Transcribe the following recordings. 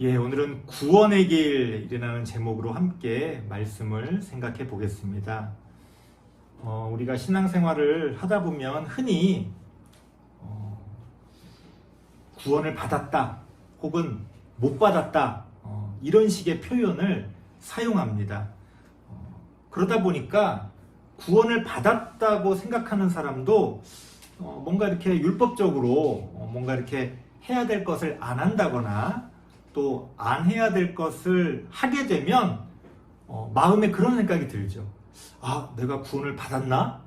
오늘은 구원의 길이라는 제목으로 함께 말씀을 생각해 보겠습니다. 우리가 신앙생활을 하다 보면 흔히 구원을 받았다 혹은 못 받았다 이런 식의 표현을 사용합니다. 그러다 보니까 구원을 받았다고 생각하는 사람도 뭔가 이렇게 율법적으로 뭔가 이렇게 해야 될 것을 안 한다거나 또 안 해야 될 것을 하게 되면 마음에 그런 생각이 들죠. 내가 구원을 받았나?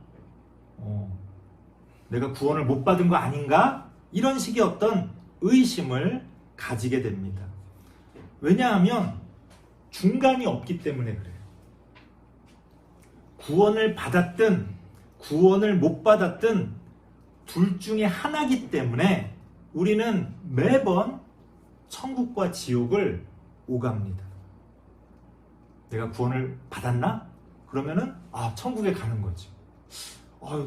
내가 구원을 못 받은 거 아닌가? 이런 식의 어떤 의심을 가지게 됩니다. 왜냐하면 중간이 없기 때문에 그래요. 구원을 받았든 구원을 못 받았든 둘 중에 하나이기 때문에 우리는 매번 천국과 지옥을 오갑니다. 내가 구원을 받았나? 그러면은 천국에 가는 거지.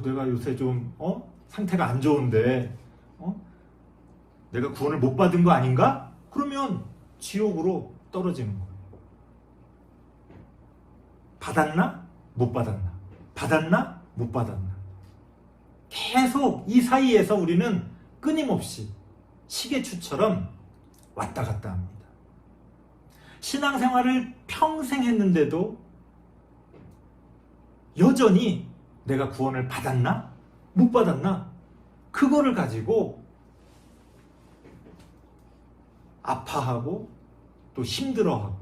내가 요새 좀 상태가 안 좋은데 내가 구원을 못 받은 거 아닌가? 그러면 지옥으로 떨어지는 거예요. 받았나? 못 받았나? 받았나? 못 받았나? 계속 이 사이에서 우리는 끊임없이 시계추처럼 왔다 갔다 합니다. 신앙생활을 평생 했는데도 여전히 내가 구원을 받았나? 못 받았나? 그거를 가지고 아파하고 또 힘들어하고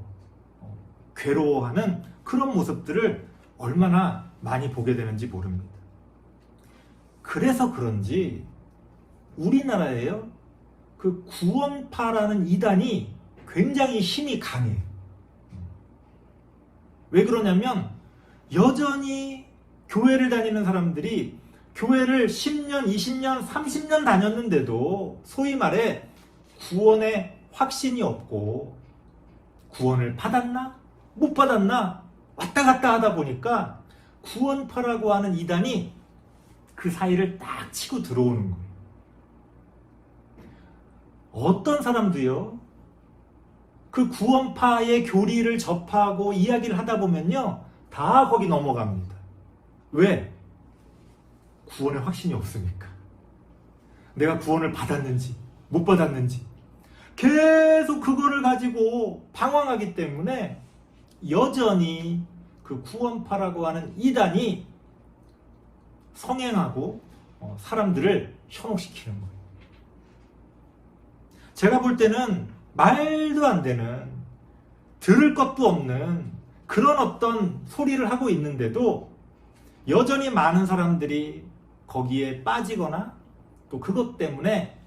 괴로워하는 그런 모습들을 얼마나 많이 보게 되는지 모릅니다. 그래서 그런지 우리나라에요, 그 구원파라는 이단이 굉장히 힘이 강해요. 왜 그러냐면 여전히 교회를 다니는 사람들이 교회를 10년, 20년, 30년 다녔는데도 소위 말해 구원의 확신이 없고 구원을 받았나? 못 받았나? 왔다 갔다 하다 보니까 구원파라고 하는 이단이 그 사이를 딱 치고 들어오는 거예요. 어떤 사람도요, 그 구원파의 교리를 접하고 이야기를 하다 보면요, 다 거기 넘어갑니다. 왜? 구원의 확신이 없으니까. 내가 구원을 받았는지 못 받았는지 계속 그거를 가지고 방황하기 때문에 여전히 그 구원파라고 하는 이단이 성행하고 사람들을 현혹시키는 거예요. 제가 볼 때는 말도 안 되는, 들을 것도 없는 그런 어떤 소리를 하고 있는데도 여전히 많은 사람들이 거기에 빠지거나 또 그것 때문에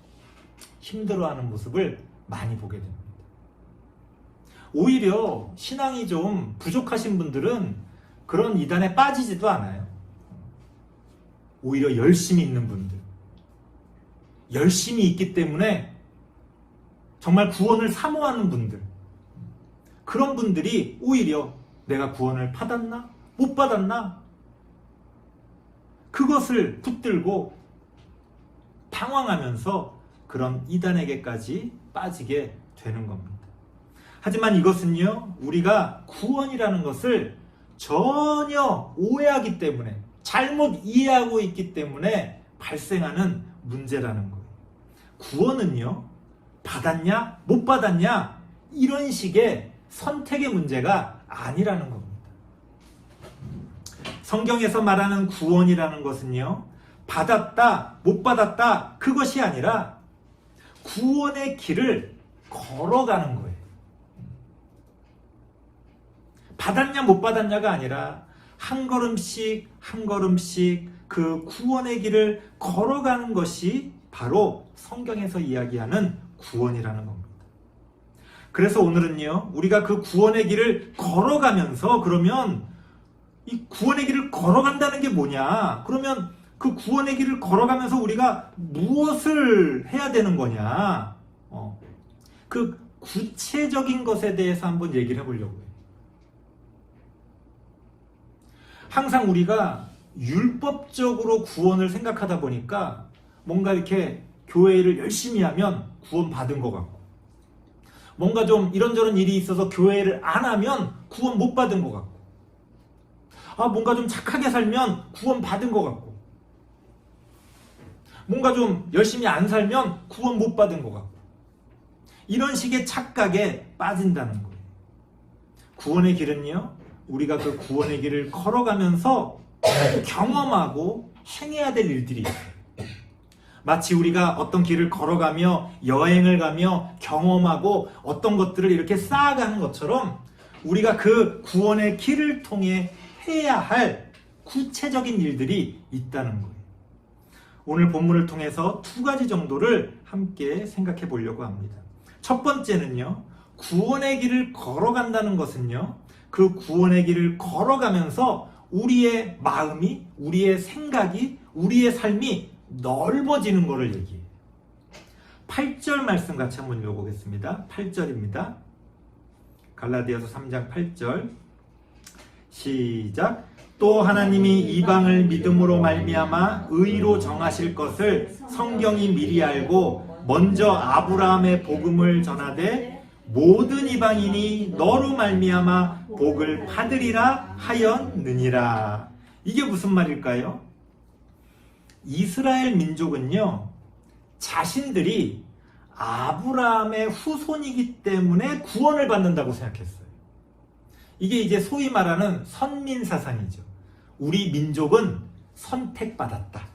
힘들어하는 모습을 많이 보게 됩니다. 오히려 신앙이 좀 부족하신 분들은 그런 이단에 빠지지도 않아요. 오히려 열심히 있는 분들, 열심히 있기 때문에 정말 구원을 사모하는 분들, 그런 분들이 오히려 내가 구원을 받았나? 못 받았나? 그것을 붙들고 방황하면서 그런 이단에게까지 빠지게 되는 겁니다. 하지만 이것은요, 우리가 구원이라는 것을 전혀 오해하기 때문에, 잘못 이해하고 있기 때문에 발생하는 문제라는 거예요. 구원은요, 받았냐 못 받았냐 이런 식의 선택의 문제가 아니라는 겁니다. 성경에서 말하는 구원이라는 것은요, 받았다 못 받았다 그것이 아니라 구원의 길을 걸어가는 거예요. 받았냐 못 받았냐가 아니라 한 걸음씩 한 걸음씩 그 구원의 길을 걸어가는 것이 바로 성경에서 이야기하는 구원이라는 겁니다. 그래서 오늘은요, 우리가 그 구원의 길을 걸어가면서, 그러면 이 구원의 길을 걸어간다는 게 뭐냐? 그러면 그 구원의 길을 걸어가면서 우리가 무엇을 해야 되는 거냐? 그 구체적인 것에 대해서 한번 얘기를 해보려고 해요. 항상 우리가 율법적으로 구원을 생각하다 보니까 뭔가 이렇게 교회를 열심히 하면 구원 받은 것 같고, 뭔가 좀 이런저런 일이 있어서 교회를 안 하면 구원 못 받은 것 같고, 뭔가 좀 착하게 살면 구원 받은 것 같고, 뭔가 좀 열심히 안 살면 구원 못 받은 것 같고, 이런 식의 착각에 빠진다는 거예요. 구원의 길은요, 우리가 그 구원의 길을 걸어가면서 경험하고 행해야 될 일들이 있어요. 마치 우리가 어떤 길을 걸어가며 여행을 가며 경험하고 어떤 것들을 이렇게 쌓아가는 것처럼 우리가 그 구원의 길을 통해 해야 할 구체적인 일들이 있다는 거예요. 오늘 본문을 통해서 두 가지 정도를 함께 생각해 보려고 합니다. 첫 번째는요, 구원의 길을 걸어간다는 것은요, 그 구원의 길을 걸어가면서 우리의 마음이, 우리의 생각이, 우리의 삶이 넓어지는 것을 얘기해요. 8절 말씀 같이 한번 읽어보겠습니다. 8절입니다. 갈라디아서 3장 8절 시작. 또 하나님이 이방을 믿음으로 말미암아 의로 정하실 것을 성경이 미리 알고 먼저 아브라함의 복음을 전하되 모든 이방인이 너로 말미암아 복을 받으리라 하였느니라. 이게 무슨 말일까요? 이스라엘 민족은요, 자신들이 아브라함의 후손이기 때문에 구원을 받는다고 생각했어요. 이게 이제 소위 말하는 선민사상이죠. 우리 민족은 선택받았다.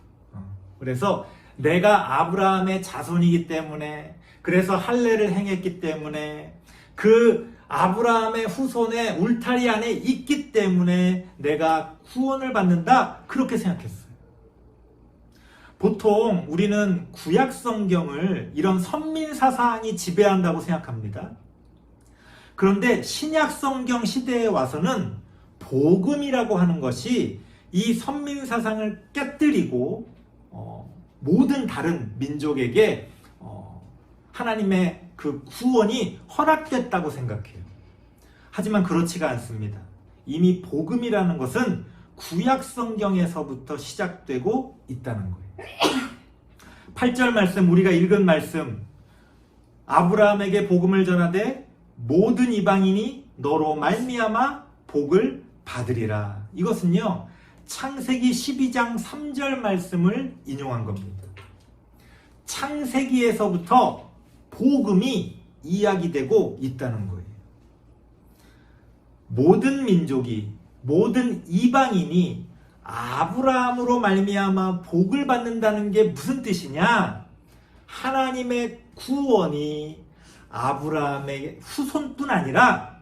그래서 내가 아브라함의 자손이기 때문에, 그래서 할례를 행했기 때문에, 그 아브라함의 후손의 울타리 안에 있기 때문에 내가 구원을 받는다, 그렇게 생각했어요. 보통 우리는 구약 성경을 이런 선민사상이 지배한다고 생각합니다. 그런데 신약 성경 시대에 와서는 복음이라고 하는 것이 이 선민사상을 깨뜨리고 모든 다른 민족에게 하나님의 그 구원이 허락됐다고 생각해요. 하지만 그렇지가 않습니다. 이미 복음이라는 것은 구약 성경에서부터 시작되고 있다는 거예요. 8절 말씀, 우리가 읽은 말씀, 아브라함에게 복음을 전하되 모든 이방인이 너로 말미암아 복을 받으리라. 이것은요, 창세기 12장 3절 말씀을 인용한 겁니다. 창세기에서부터 복음이 이야기되고 있다는 거예요. 모든 민족이, 모든 이방인이 아브라함으로 말미암아 복을 받는다는 게 무슨 뜻이냐? 하나님의 구원이 아브라함의 후손뿐 아니라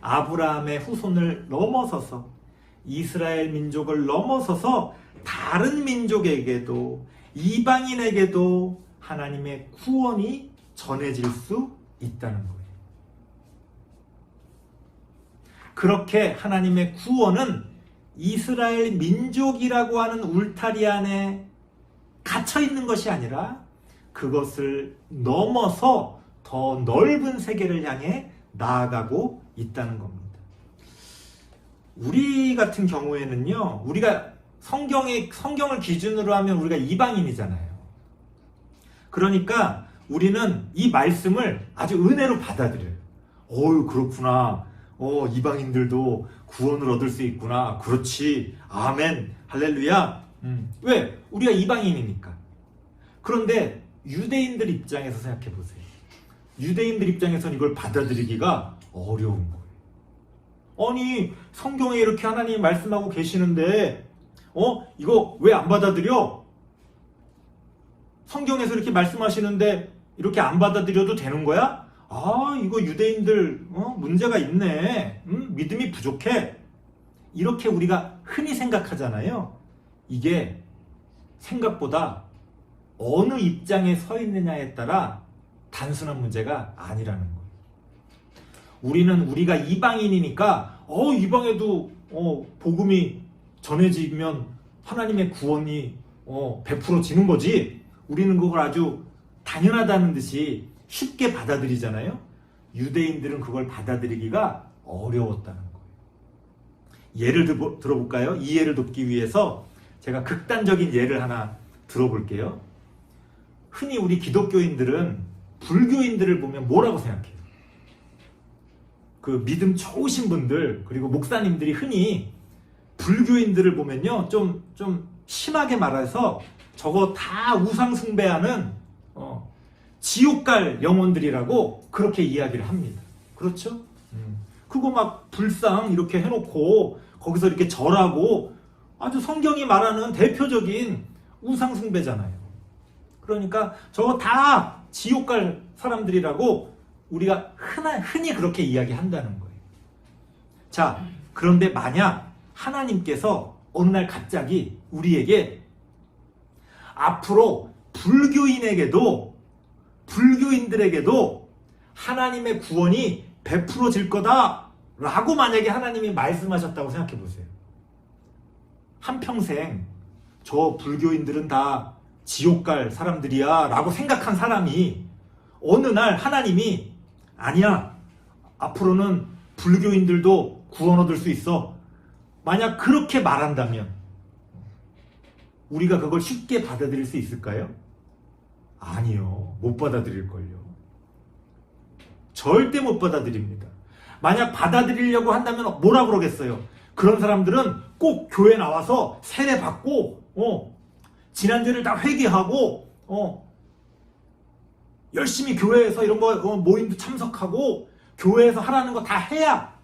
아브라함의 후손을 넘어서서 이스라엘 민족을 넘어서서 다른 민족에게도 이방인에게도 하나님의 구원이 전해질 수 있다는 거예요. 그렇게 하나님의 구원은 이스라엘 민족이라고 하는 울타리 안에 갇혀 있는 것이 아니라 그것을 넘어서 더 넓은 세계를 향해 나아가고 있다는 겁니다. 우리 같은 경우에는요, 우리가 성경을 기준으로 하면 우리가 이방인이잖아요. 그러니까 우리는 이 말씀을 아주 은혜로 받아들여요. 그렇구나. 이방인들도 구원을 얻을 수 있구나. 그렇지. 아멘. 할렐루야. 왜? 우리가 이방인이니까. 그런데 유대인들 입장에서 생각해 보세요. 유대인들 입장에서는 이걸 받아들이기가 어려운 거예요. 아니, 성경에 이렇게 하나님이 말씀하고 계시는데 이거 왜 안 받아들여? 성경에서 이렇게 말씀하시는데 이렇게 안 받아들여도 되는 거야? 이거 유대인들 문제가 있네. 믿음이 부족해. 이렇게 우리가 흔히 생각하잖아요. 이게 생각보다 어느 입장에 서 있느냐에 따라 단순한 문제가 아니라는 거예요. 우리가 이방인이니까 이방에도 복음이 전해지면 하나님의 구원이 100%지는 거지. 우리는 그걸 아주 당연하다는 듯이 쉽게 받아들이잖아요. 유대인들은 그걸 받아들이기가 어려웠다는 거예요. 예를 들어볼까요? 이 예를 돕기 위해서 제가 극단적인 예를 하나 들어볼게요. 흔히 우리 기독교인들은 불교인들을 보면 뭐라고 생각해요? 그 믿음 좋으신 분들 그리고 목사님들이 흔히 불교인들을 보면요 좀 심하게 말해서 저거 다 우상 숭배하는 지옥 갈 영혼들이라고 그렇게 이야기를 합니다. 그렇죠? 그거 막 불상 이렇게 해놓고 거기서 이렇게 절하고 아주 성경이 말하는 대표적인 우상 숭배잖아요. 그러니까 저거 다 지옥 갈 사람들이라고 우리가 흔히 그렇게 이야기한다는 거예요. 자, 그런데 만약 하나님께서 어느 날 갑자기 우리에게 앞으로 불교인들에게도 하나님의 구원이 베풀어질 거다 라고 만약에 하나님이 말씀하셨다고 생각해 보세요. 한평생 저 불교인들은 다 지옥 갈 사람들이야 라고 생각한 사람이 어느 날 하나님이 아니야, 앞으로는 불교인들도 구원 얻을 수 있어, 만약 그렇게 말한다면 우리가 그걸 쉽게 받아들일 수 있을까요? 아니요, 못 받아들일걸요. 절대 못 받아들입니다. 만약 받아들이려고 한다면 뭐라 그러겠어요? 그런 사람들은 꼭 교회 나와서 세례 받고 지난죄를 다 회개하고 열심히 교회에서 이런 거 모임도 참석하고 교회에서 하라는 거 다 해야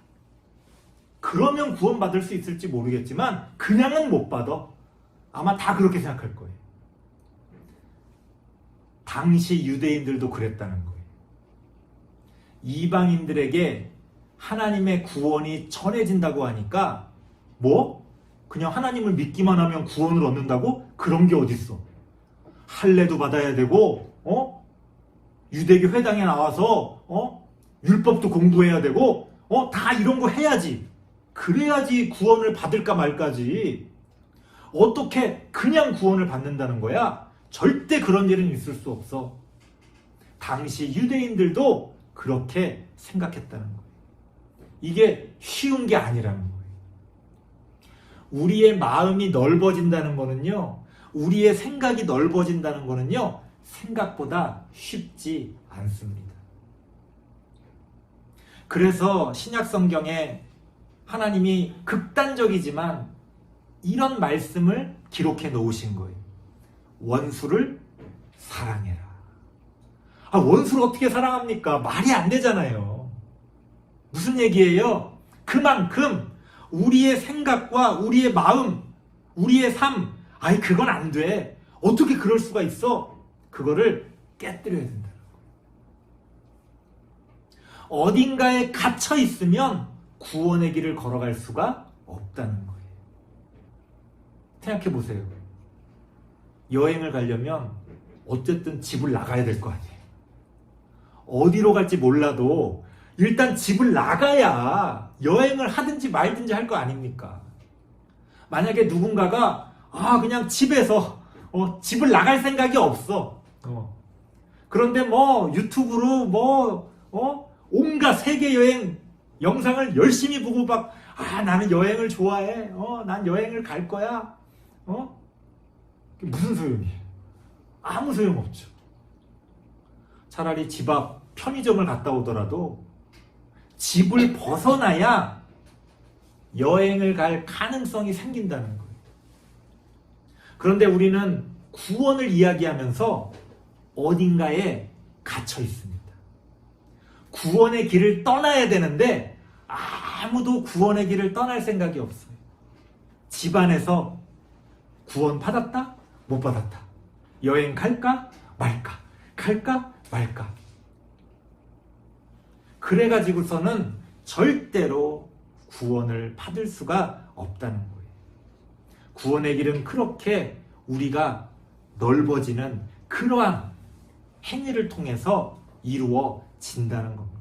그러면 구원받을 수 있을지 모르겠지만 그냥은 못 받아. 아마 다 그렇게 생각할 거예요. 당시 유대인들도 그랬다는 거예요. 이방인들에게 하나님의 구원이 전해진다고 하니까 뭐? 그냥 하나님을 믿기만 하면 구원을 얻는다고? 그런 게 어딨어. 할례도 받아야 되고 유대교 회당에 나와서 율법도 공부해야 되고 다 이런 거 해야지. 그래야지 구원을 받을까 말까지. 어떻게 그냥 구원을 받는다는 거야? 절대 그런 일은 있을 수 없어. 당시 유대인들도 그렇게 생각했다는 거예요. 이게 쉬운 게 아니라는 거예요. 우리의 마음이 넓어진다는 거는요, 우리의 생각이 넓어진다는 거는요, 생각보다 쉽지 않습니다. 그래서 신약 성경에 하나님이 극단적이지만 이런 말씀을 기록해 놓으신 거예요. 원수를 사랑해라. 원수를 어떻게 사랑합니까? 말이 안 되잖아요. 무슨 얘기예요? 그만큼 우리의 생각과 우리의 마음, 우리의 삶, 그건 안 돼. 어떻게 그럴 수가 있어? 그거를 깨뜨려야 된다는 거예요. 어딘가에 갇혀 있으면 구원의 길을 걸어갈 수가 없다는 거예요. 생각해 보세요. 여행을 가려면 어쨌든 집을 나가야 될 거 아니에요. 어디로 갈지 몰라도 일단 집을 나가야 여행을 하든지 말든지 할 거 아닙니까? 만약에 누군가가 그냥 집에서 집을 나갈 생각이 없어. 그런데 유튜브로 온갖 세계 여행 영상을 열심히 보고 나는 여행을 좋아해. 난 여행을 갈 거야. 무슨 소용이에요? 아무 소용없죠. 차라리 집 앞 편의점을 갔다 오더라도 집을 벗어나야 여행을 갈 가능성이 생긴다는 거예요. 그런데 우리는 구원을 이야기하면서 어딘가에 갇혀 있습니다. 구원의 길을 떠나야 되는데 아무도 구원의 길을 떠날 생각이 없어요. 집안에서 구원 받았다? 못 받았다. 여행 갈까? 말까? 갈까? 말까? 그래가지고서는 절대로 구원을 받을 수가 없다는 거예요. 구원의 길은 그렇게 우리가 넓어지는 그러한 행위를 통해서 이루어진다는 겁니다.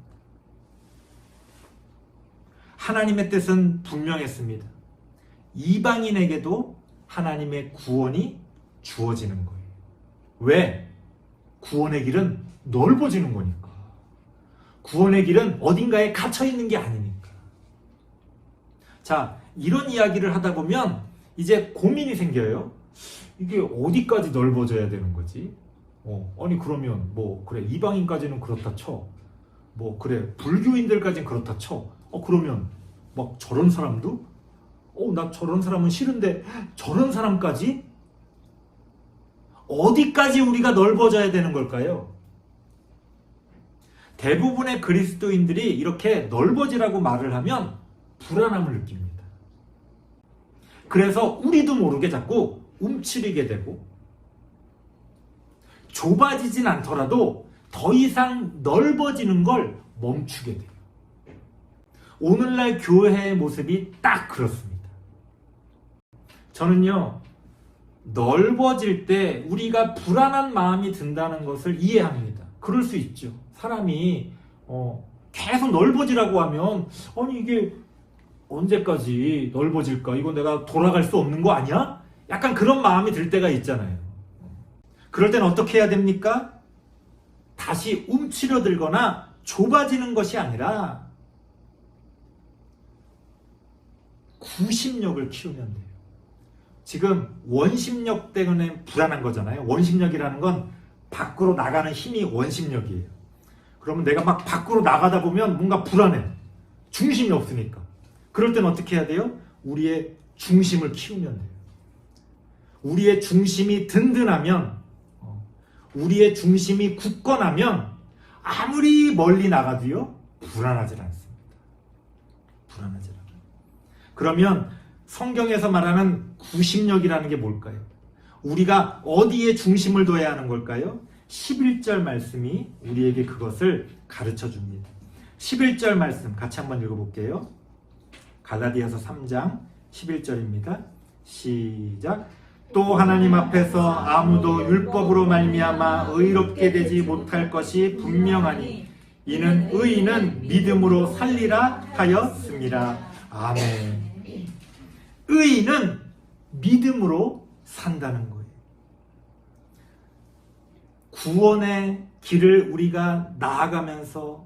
하나님의 뜻은 분명했습니다. 이방인에게도 하나님의 구원이 주어지는 거예요. 왜? 구원의 길은 넓어지는 거니까. 구원의 길은 어딘가에 갇혀 있는 게 아니니까. 자, 이런 이야기를 하다 보면 이제 고민이 생겨요. 이게 어디까지 넓어져야 되는 거지? 아니 그러면 그래 이방인까지는 그렇다 쳐. 뭐 그래 불교인들까지는 그렇다 쳐. 그러면 막 저런 사람도? 나 저런 사람은 싫은데 저런 사람까지? 어디까지 우리가 넓어져야 되는 걸까요? 대부분의 그리스도인들이 이렇게 넓어지라고 말을 하면 불안함을 느낍니다. 그래서 우리도 모르게 자꾸 움츠리게 되고 좁아지진 않더라도 더 이상 넓어지는 걸 멈추게 돼요. 오늘날 교회의 모습이 딱 그렇습니다. 저는요, 넓어질 때 우리가 불안한 마음이 든다는 것을 이해합니다. 그럴 수 있죠. 사람이 계속 넓어지라고 하면 아니 이게 언제까지 넓어질까? 이거 내가 돌아갈 수 없는 거 아니야? 약간 그런 마음이 들 때가 있잖아요. 그럴 땐 어떻게 해야 됩니까? 다시 움츠러들거나 좁아지는 것이 아니라 구심력을 키우면 돼요. 지금 원심력 때문에 불안한 거잖아요. 원심력이라는 건 밖으로 나가는 힘이 원심력이에요. 그러면 내가 막 밖으로 나가다 보면 뭔가 불안해. 중심이 없으니까. 그럴 땐 어떻게 해야 돼요? 우리의 중심을 키우면 돼요. 우리의 중심이 든든하면, 우리의 중심이 굳건하면 아무리 멀리 나가도요 불안하지 않습니다. 불안하지 않아요. 그러면 성경에서 말하는 구심력이라는 게 뭘까요? 우리가 어디에 중심을 둬야 하는 걸까요? 11절 말씀이 우리에게 그것을 가르쳐 줍니다. 11절 말씀 같이 한번 읽어볼게요. 갈라디아서 3장 11절입니다. 시작. 또 하나님 앞에서 아무도 율법으로 말미암아 의롭게 되지 못할 것이 분명하니 이는 의인은 믿음으로 살리라 하였습니다. 아멘. 의인은 믿음으로 산다는 거예요. 구원의 길을 우리가 나아가면서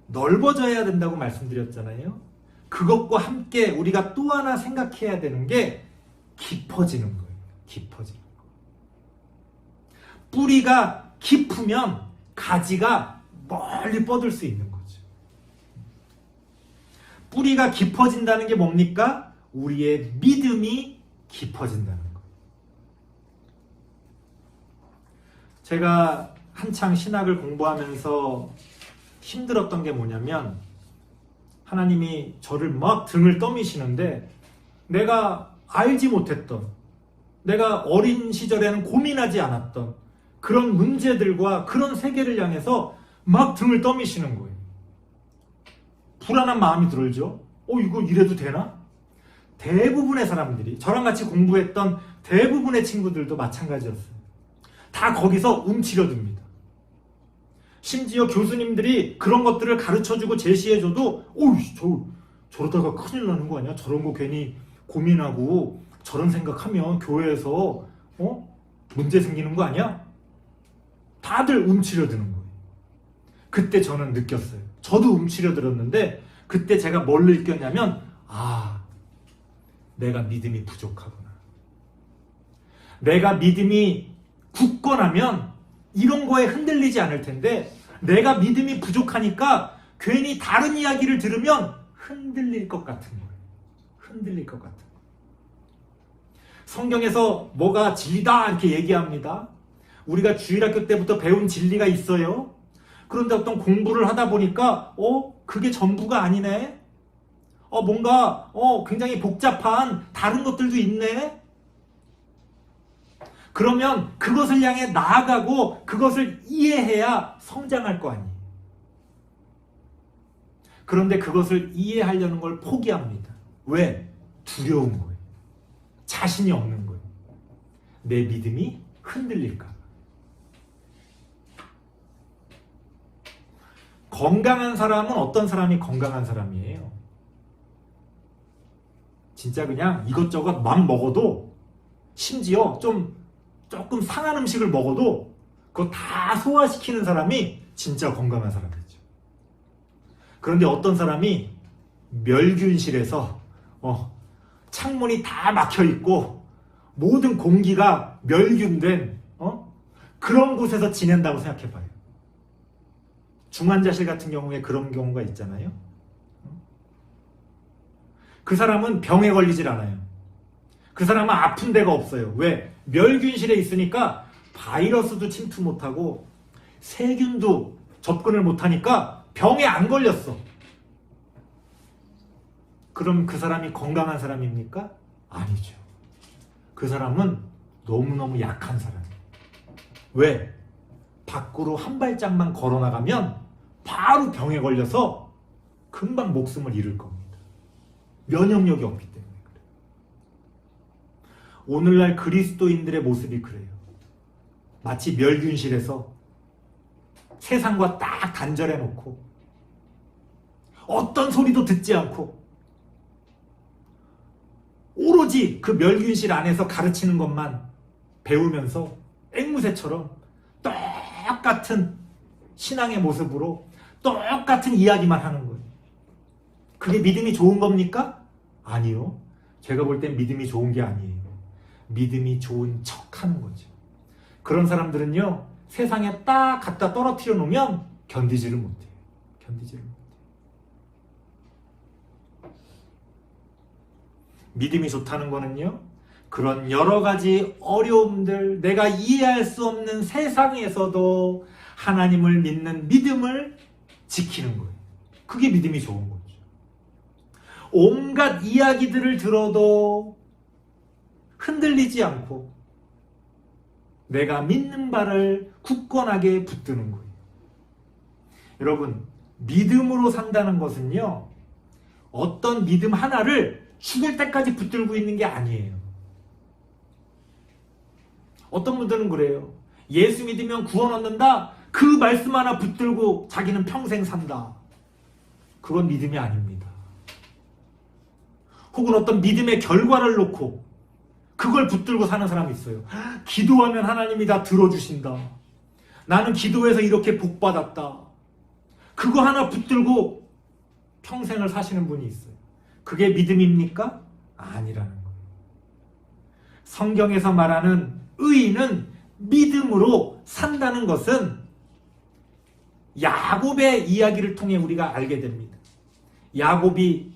넓어져야 된다고 말씀드렸잖아요. 그것과 함께 우리가 또 하나 생각해야 되는 게 깊어지는 거예요. 깊어지는 거. 뿌리가 깊으면 가지가 멀리 뻗을 수 있는 거죠. 뿌리가 깊어진다는 게 뭡니까? 우리의 믿음이 깊어진다는 거. 제가 한창 신학을 공부하면서 힘들었던 게 뭐냐면 하나님이 저를 막 등을 떠미시는데 내가 알지 못했던, 내가 어린 시절에는 고민하지 않았던 그런 문제들과 그런 세계를 향해서 막 등을 떠미시는 거예요. 불안한 마음이 들죠. 이거 이래도 되나? 대부분의 사람들이, 저랑 같이 공부했던 대부분의 친구들도 마찬가지였어요. 다 거기서 움츠려듭니다. 심지어 교수님들이 그런 것들을 가르쳐주고 제시해줘도 저러다가 큰일 나는 거 아니야? 저런 거 괜히 고민하고 저런 생각하면 교회에서 문제 생기는 거 아니야? 다들 움츠려드는 거예요. 그때 저는 느꼈어요. 저도 움츠려들었는데 그때 제가 뭘 느꼈냐면 내가 믿음이 부족하구나. 내가 믿음이 굳건하면 이런 거에 흔들리지 않을 텐데 내가 믿음이 부족하니까 괜히 다른 이야기를 들으면 흔들릴 것 같은 거예요. 흔들릴 것 같은 거예요. 성경에서 뭐가 진리다 이렇게 얘기합니다. 우리가 주일학교 때부터 배운 진리가 있어요. 그런데 어떤 공부를 하다 보니까 그게 전부가 아니네. 뭔가 굉장히 복잡한 다른 것들도 있네. 그러면 그것을 향해 나아가고 그것을 이해해야 성장할 거 아니에요. 그런데 그것을 이해하려는 걸 포기합니다. 왜? 두려운 거예요. 자신이 없는 거예요. 내 믿음이 흔들릴까. 건강한 사람은 어떤 사람이 건강한 사람이에요? 진짜 그냥 이것저것 맘 먹어도, 심지어 조금 상한 음식을 먹어도 그거 다 소화시키는 사람이 진짜 건강한 사람이죠. 그런데 어떤 사람이 멸균실에서 창문이 다 막혀 있고 모든 공기가 멸균된 그런 곳에서 지낸다고 생각해 봐요. 중환자실 같은 경우에 그런 경우가 있잖아요. 그 사람은 병에 걸리질 않아요. 그 사람은 아픈 데가 없어요. 왜? 멸균실에 있으니까 바이러스도 침투 못하고 세균도 접근을 못하니까 병에 안 걸렸어. 그럼 그 사람이 건강한 사람입니까? 아니죠. 그 사람은 너무너무 약한 사람이에요. 왜? 밖으로 한 발짝만 걸어나가면 바로 병에 걸려서 금방 목숨을 잃을 겁니다. 면역력이 없기 때문에 그래요. 오늘날 그리스도인들의 모습이 그래요. 마치 멸균실에서 세상과 딱 단절해 놓고 어떤 소리도 듣지 않고 오로지 그 멸균실 안에서 가르치는 것만 배우면서 앵무새처럼 똑같은 신앙의 모습으로 똑같은 이야기만 하는 거예요. 그게 믿음이 좋은 겁니까? 아니요. 제가 볼 땐 믿음이 좋은 게 아니에요. 믿음이 좋은 척 하는 거죠. 그런 사람들은요, 세상에 딱 갖다 떨어뜨려 놓으면 견디지를 못해요. 견디지를 못해요. 믿음이 좋다는 거는요, 그런 여러 가지 어려움들, 내가 이해할 수 없는 세상에서도 하나님을 믿는 믿음을 지키는 거예요. 그게 믿음이 좋은 거죠. 온갖 이야기들을 들어도 흔들리지 않고 내가 믿는 바를 굳건하게 붙드는 거예요. 여러분, 믿음으로 산다는 것은요, 어떤 믿음 하나를 죽을 때까지 붙들고 있는 게 아니에요. 어떤 분들은 그래요. 예수 믿으면 구원 얻는다. 그 말씀 하나 붙들고 자기는 평생 산다. 그건 믿음이 아닙니다. 혹은 어떤 믿음의 결과를 놓고 그걸 붙들고 사는 사람이 있어요. 기도하면 하나님이 다 들어주신다. 나는 기도해서 이렇게 복받았다. 그거 하나 붙들고 평생을 사시는 분이 있어요. 그게 믿음입니까? 아니라는 거예요. 성경에서 말하는 의인은 믿음으로 산다는 것은 야곱의 이야기를 통해 우리가 알게 됩니다. 야곱이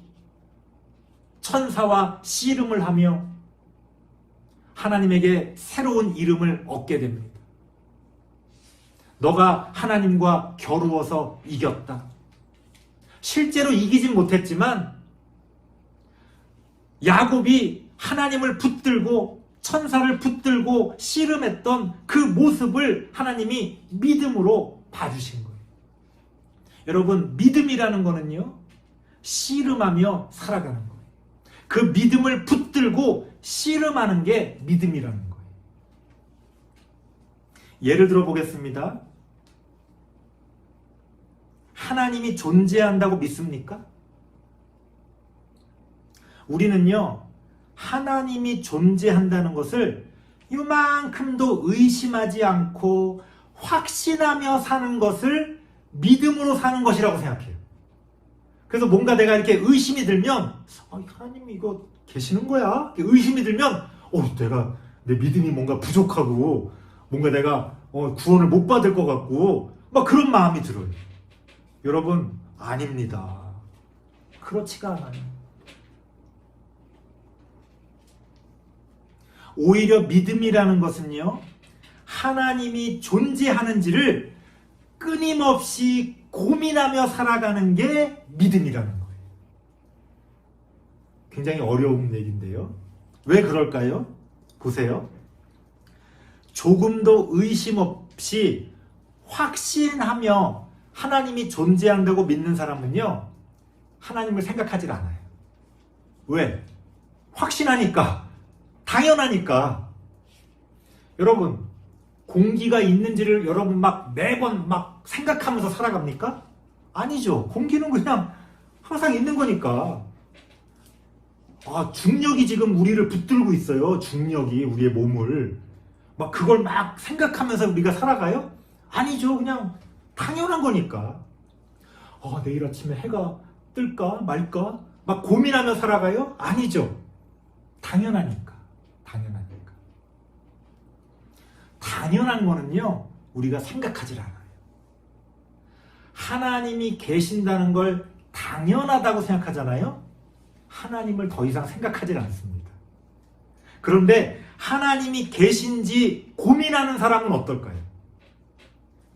천사와 씨름을 하며 하나님에게 새로운 이름을 얻게 됩니다. 너가 하나님과 겨루어서 이겼다. 실제로 이기진 못했지만 야곱이 하나님을 붙들고 천사를 붙들고 씨름했던 그 모습을 하나님이 믿음으로 봐주신 거예요. 여러분, 믿음이라는 거는요, 씨름하며 살아가는 거예요. 그 믿음을 붙들고 씨름하는 게 믿음이라는 거예요. 예를 들어 보겠습니다. 하나님이 존재한다고 믿습니까? 우리는요, 하나님이 존재한다는 것을 이만큼도 의심하지 않고 확신하며 사는 것을 믿음으로 사는 것이라고 생각해요. 그래서 뭔가 내가 이렇게 의심이 들면, 하나님이 이거 계시는 거야? 의심이 들면, 내가 내 믿음이 뭔가 부족하고, 뭔가 내가 구원을 못 받을 것 같고, 막 그런 마음이 들어요. 여러분, 아닙니다. 그렇지가 않아요. 오히려 믿음이라는 것은요, 하나님이 존재하는지를 끊임없이 고민하며 살아가는 게 믿음이라는 거예요. 굉장히 어려운 얘기인데요. 왜 그럴까요? 보세요. 조금도 의심 없이 확신하며 하나님이 존재한다고 믿는 사람은요, 하나님을 생각하질 않아요. 왜? 확신하니까. 당연하니까. 여러분, 공기가 있는지를 여러분 막 매번 막 생각하면서 살아갑니까? 아니죠. 공기는 그냥 항상 있는 거니까. 중력이 지금 우리를 붙들고 있어요. 중력이 우리의 몸을. 막 그걸 막 생각하면서 우리가 살아가요? 아니죠. 그냥 당연한 거니까. 내일 아침에 해가 뜰까 말까? 막 고민하며 살아가요? 아니죠. 당연하니까. 당연하니까. 당연한 거는요, 우리가 생각하질 않아요. 하나님이 계신다는 걸 당연하다고 생각하잖아요. 하나님을 더 이상 생각하지 않습니다. 그런데 하나님이 계신지 고민하는 사람은 어떨까요?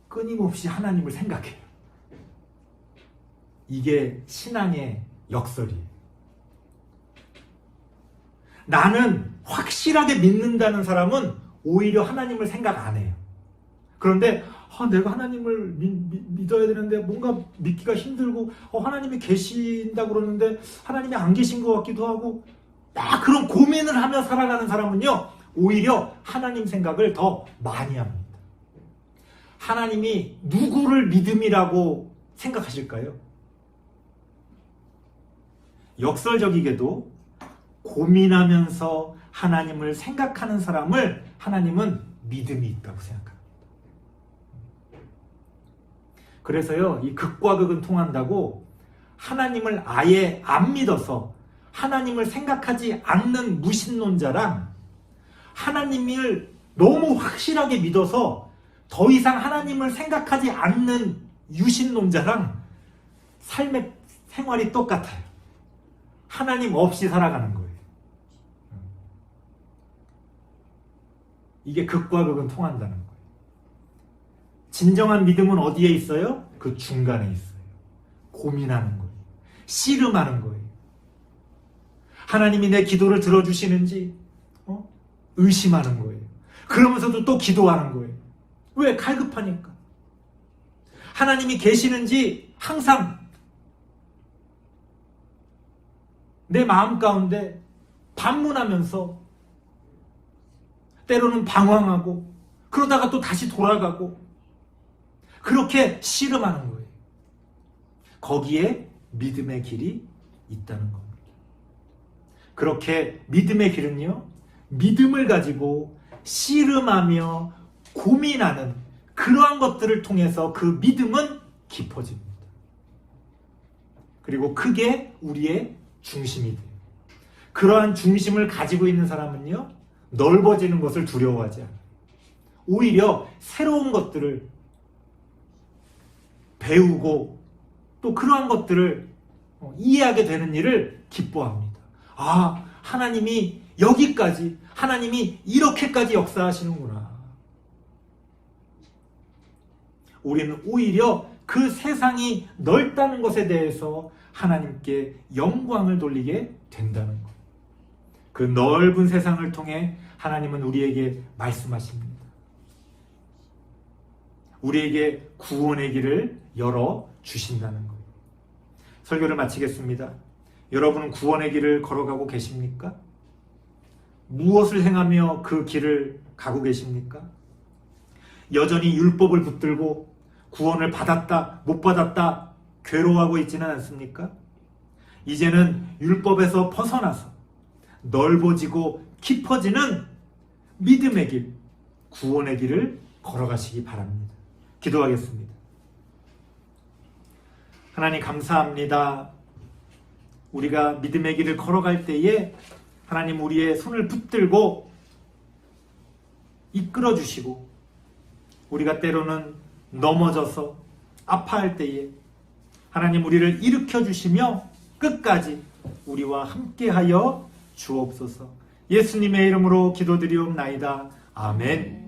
끊임없이 하나님을 생각해요. 이게 신앙의 역설이에요. 나는 확실하게 믿는다는 사람은 오히려 하나님을 생각 안 해요. 그런데 내가 하나님을 믿어야 되는데 뭔가 믿기가 힘들고 하나님이 계신다고 그러는데 하나님이 안 계신 것 같기도 하고 막 그런 고민을 하며 살아가는 사람은요, 오히려 하나님 생각을 더 많이 합니다. 하나님이 누구를 믿음이라고 생각하실까요? 역설적이게도 고민하면서 하나님을 생각하는 사람을 하나님은 믿음이 있다고 생각합니다. 그래서요, 이 극과 극은 통한다고 하나님을 아예 안 믿어서 하나님을 생각하지 않는 무신론자랑 하나님을 너무 확실하게 믿어서 더 이상 하나님을 생각하지 않는 유신론자랑 삶의 생활이 똑같아요. 하나님 없이 살아가는 거예요. 이게 극과 극은 통한다는 거예요. 진정한 믿음은 어디에 있어요? 그 중간에 있어요. 고민하는 거예요. 씨름하는 거예요. 하나님이 내 기도를 들어주시는지 의심하는 거예요. 그러면서도 또 기도하는 거예요. 왜? 갈급하니까. 하나님이 계시는지 항상 내 마음 가운데 반문하면서 때로는 방황하고 그러다가 또 다시 돌아가고 그렇게 씨름하는 거예요. 거기에 믿음의 길이 있다는 겁니다. 그렇게 믿음의 길은요, 믿음을 가지고 씨름하며 고민하는 그러한 것들을 통해서 그 믿음은 깊어집니다. 그리고 그게 우리의 중심이 돼요. 그러한 중심을 가지고 있는 사람은요, 넓어지는 것을 두려워하지 않아요. 오히려 새로운 것들을 배우고 또 그러한 것들을 이해하게 되는 일을 기뻐합니다. 하나님이 여기까지, 하나님이 이렇게까지 역사하시는구나. 우리는 오히려 그 세상이 넓다는 것에 대해서 하나님께 영광을 돌리게 된다는 것. 그 넓은 세상을 통해 하나님은 우리에게 말씀하십니다. 우리에게 구원의 길을 열어주신다는 것. 설교를 마치겠습니다. 여러분은 구원의 길을 걸어가고 계십니까? 무엇을 행하며 그 길을 가고 계십니까? 여전히 율법을 붙들고 구원을 받았다, 못 받았다 괴로워하고 있지는 않습니까? 이제는 율법에서 벗어나서 넓어지고 깊어지는 믿음의 길, 구원의 길을 걸어가시기 바랍니다. 기도하겠습니다. 하나님 감사합니다. 우리가 믿음의 길을 걸어갈 때에 하나님 우리의 손을 붙들고 이끌어 주시고 우리가 때로는 넘어져서 아파할 때에 하나님 우리를 일으켜 주시며 끝까지 우리와 함께하여 주옵소서. 예수님의 이름으로 기도드리옵나이다. 아멘.